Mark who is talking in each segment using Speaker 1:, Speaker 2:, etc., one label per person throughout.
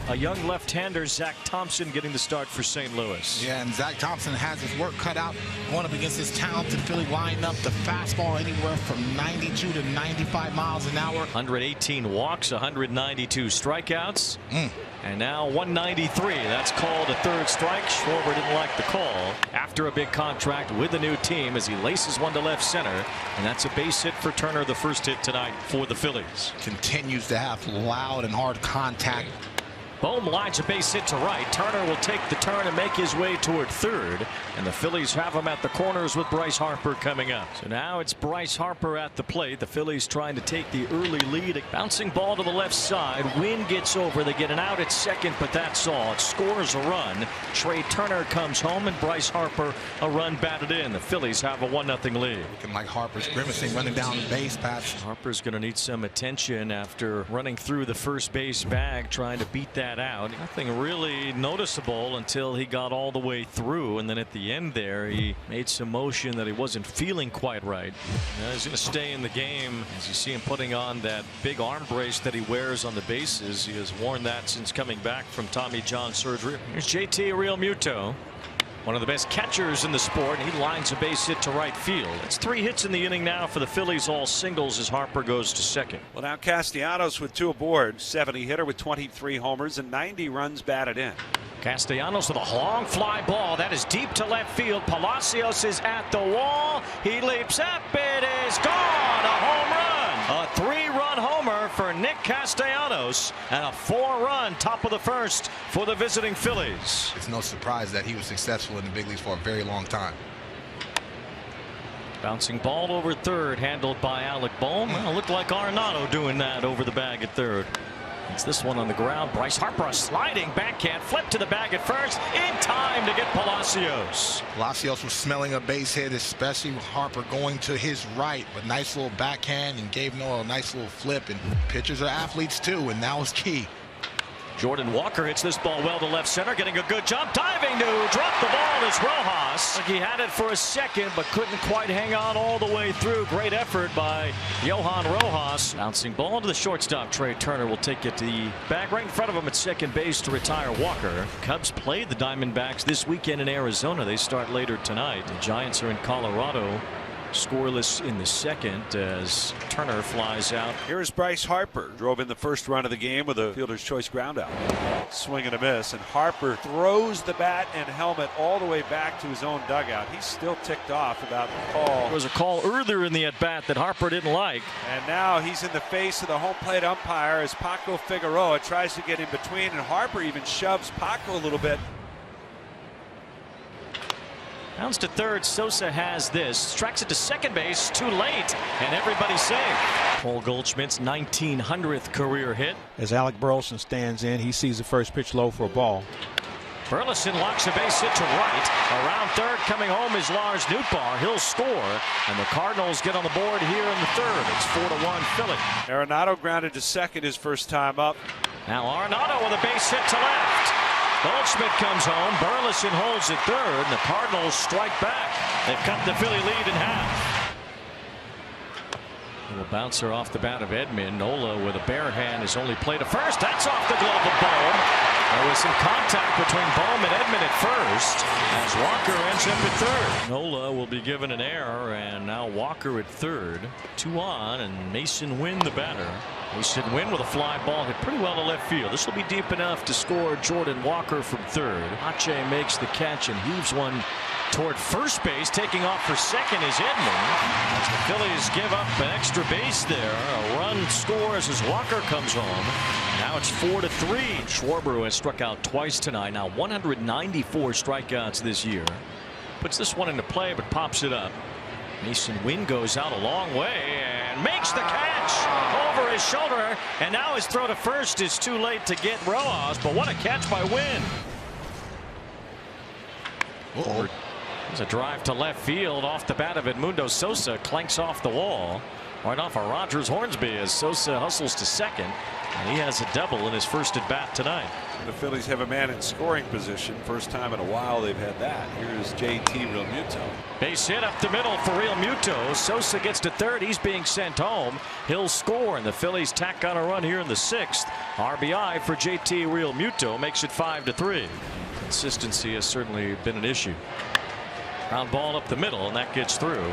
Speaker 1: A young left-hander, Zach Thompson, getting the start for St. Louis.
Speaker 2: Yeah, and Zach Thompson has his work cut out going up against this talented Philly lineup. The fastball anywhere from 92 to 95 miles an hour.
Speaker 1: 118 walks, 192 strikeouts. And now 193. That's called a third strike. Schwarber didn't like the call after a big contract with the new team as he laces one to left center. And that's a base hit for Turner, the first hit tonight for the Phillies.
Speaker 2: Continues to have loud and hard contact.
Speaker 1: Bohm lines a base hit to right. Turner will take the turn and make his way toward third. And the Phillies have him at the corners with Bryce Harper coming up. So now it's Bryce Harper at the plate. The Phillies trying to take the early lead. Bouncing ball to the left side. Wynn gets over. They get an out at second, but that's all. It scores a run. Trey Turner comes home and Bryce Harper a run batted in. The Phillies have a 1-0 lead.
Speaker 2: Looking like Harper's grimacing running down the base paths.
Speaker 1: Harper's going to need some attention after running through the first base bag trying to beat that out. Nothing really noticeable until he got all the way through, and then at the end there he made some motion that he wasn't feeling quite right. Now he's going to stay in the game as you see him putting on that big arm brace that he wears on the bases. He has worn that since coming back from Tommy John surgery. Here's JT Realmuto, one of the best catchers in the sport. He lines a base hit to right field. It's 3 hits in the inning now for the Phillies, all singles as Harper goes to second.
Speaker 3: Well, now Castellanos with 2 aboard, 70 hitter with 23 homers and 90 runs batted in.
Speaker 1: Castellanos with a long fly ball that is deep to left field. Palacios is at the wall. He leaps up. It is gone. A home run. A 3-run homer for Nick Castellanos and a 4-run top of the first for the visiting Phillies.
Speaker 2: It's no surprise that he was successful in the big leagues for a very long time.
Speaker 1: Bouncing ball over third, handled by Alec Bohm. Well, looked like Arenado doing that over the bag at third. It's this one on the ground. Bryce Harper, a sliding backhand flip to the bag at first in time to get Palacios.
Speaker 2: Palacios was smelling a base hit, especially with Harper going to his right, but nice little backhand and gave Noah a nice little flip. And pitchers are athletes too, and that was key.
Speaker 1: Jordan Walker hits this ball well to left center, getting a good jump, diving to drop the ball is Rojas. He had it for a second but couldn't quite hang on all the way through. Great effort by Johan Rojas. Bouncing ball to the shortstop. Trey Turner will take it to the bag right in front of him at second base to retire Walker. Cubs play the Diamondbacks this weekend in Arizona. They start later tonight. The Giants are in Colorado. Scoreless in the second as Turner flies out.
Speaker 3: Here's Bryce Harper. Drove in the first run of the game with a fielder's choice groundout. Swing and a miss, and Harper throws the bat and helmet all the way back to his own dugout. He's still ticked off about the call.
Speaker 1: There was a call earlier in the at-bat that Harper didn't like.
Speaker 3: And now he's in the face of the home plate umpire as Paco Figueroa tries to get in between, and Harper even shoves Paco a little bit.
Speaker 1: Bounce to third. Sosa has this. Tracks it to second base. Too late. And everybody's safe. Paul Goldschmidt's 1900th career hit.
Speaker 4: As Alec Burleson stands in, he sees the first pitch low for a ball.
Speaker 1: Burleson locks a base hit to right. Around third coming home is Lars Nootbaar. He'll score. And the Cardinals get on the board here in the third. It's 4-1 Philly.
Speaker 3: Arenado grounded to second his first time up.
Speaker 1: Now Arenado with a base hit to left. Goldschmidt comes home. Burleson holds at third. And the Cardinals strike back. They've cut the Philly lead in half. A little bouncer off the bat of Edman. Nola with a bare hand is only played to first. That's off the glove of Bohm. There was some contact between Bohm and Edman at first as Walker ends up at third. Nola will be given an error, and now Walker at third. 2 on, and Mason Wynn the batter. Mason Wynn with a fly ball hit pretty well to left field. This will be deep enough to score Jordan Walker from third. Ache makes the catch and heaves one toward first base. Taking off for second is Edman. As the Phillies give up an extra base there. A run scores as Walker comes home. Now it's 4-3. Schwarber, who has struck out twice tonight, now 194 strikeouts this year. Puts this one into play but pops it up. Mason Wynn goes out a long way and makes the catch over his shoulder, and now his throw to first is too late to get Rojas, but what a catch by Wynn. There's a drive to left field off the bat of Edmundo Sosa, clanks off the wall. Right off of Rogers Hornsby as Sosa hustles to second. And he has a double in his first at bat tonight.
Speaker 3: The Phillies have a man in scoring position. First time in a while they've had that. Here's JT Realmuto.
Speaker 1: Base hit up the middle for Realmuto. Sosa gets to third. He's being sent home. He'll score, and the Phillies tack on a run here in the 6th. RBI for JT Realmuto makes it 5-3. Consistency has certainly been an issue. Ground ball up the middle, and that gets through.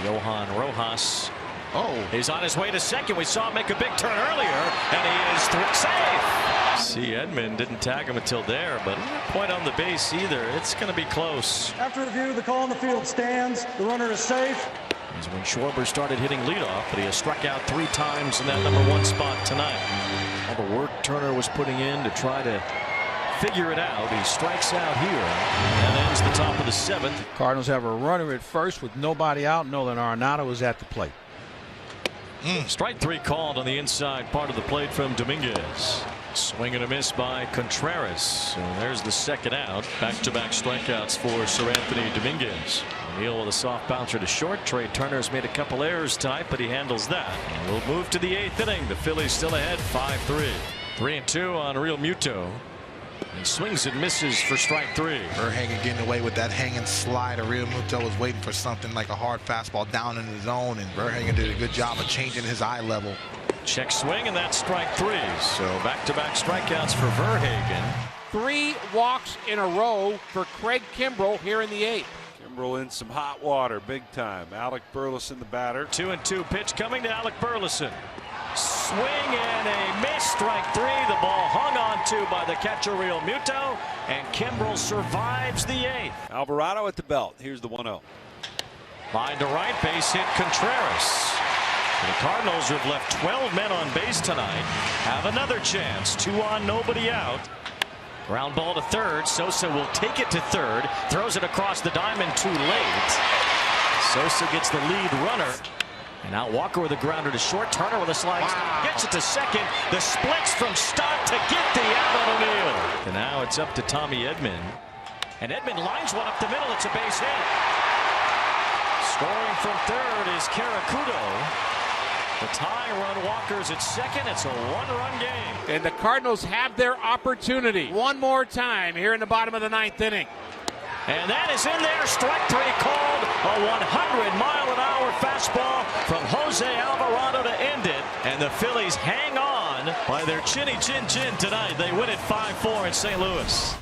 Speaker 1: Johan Rojas.
Speaker 2: Oh,
Speaker 1: He's on his way to second. We saw him make a big turn earlier, and he is safe. See, Edman didn't tag him until there, but not point on the base either. It's going to be close.
Speaker 5: After review, the call on the field stands. The runner is safe.
Speaker 1: As when Schwarber started hitting leadoff, but he has struck out 3 times in that #1 spot tonight. All the work Turner was putting in to try to figure it out. He strikes out here and ends the top of the 7th.
Speaker 4: Cardinals have a runner at first with nobody out. Nolan Arenado is at the plate.
Speaker 1: Strike 3 called on the inside part of the plate from Dominguez. Swing and a miss by Contreras. So there's the second out. Back-to-back strikeouts for Sir Anthony Dominguez. O'Neill with a soft bouncer to short. Trey Turner's made a couple errors tonight, but he handles that. And we'll move to the 8th inning. The Phillies still ahead 5-3. 3-2 on Realmuto. He swings and misses for strike 3.
Speaker 2: Verhagen getting away with that hanging slider. Realmuto was waiting for something like a hard fastball down in the zone, and Verhagen did a good job of changing his eye level.
Speaker 1: Check swing, and that's strike 3. So back-to-back strikeouts for Verhagen.
Speaker 6: 3 walks in a row for Craig Kimbrell here in the 8th.
Speaker 3: Kimbrell in some hot water big time. Alec Burleson the batter.
Speaker 1: 2-2 pitch coming to Alec Burleson. Swing and a miss. Strike 3. The ball hung on to by the catcher Realmuto, and Kimbrell survives the 8th.
Speaker 3: Alvarado at the belt. Here's the 1-0.
Speaker 1: Line to right, base hit Contreras. The Cardinals, who have left 12 men on base tonight, have another chance. 2 on, nobody out. Ground ball to third. Sosa will take it to third. Throws it across the diamond too late. Sosa gets the lead runner. And now Walker with a grounder to short. Turner with a slide. Wow. Gets it to second. The splits from Stott to get the out on O'Neill. And now it's up to Tommy Edman. And Edman lines one up the middle. It's a base hit. Scoring from third is Caracudo. The tie run, Walker's at second. It's a 1-run game.
Speaker 6: And the Cardinals have their opportunity one more time here in the bottom of the 9th inning.
Speaker 1: And that is in there. Strike 3 called. A 100-mile-an-hour fastball from Jose Alvarado to end it. And the Phillies hang on by their chinny chin chin tonight. They win it 5-4 in St. Louis.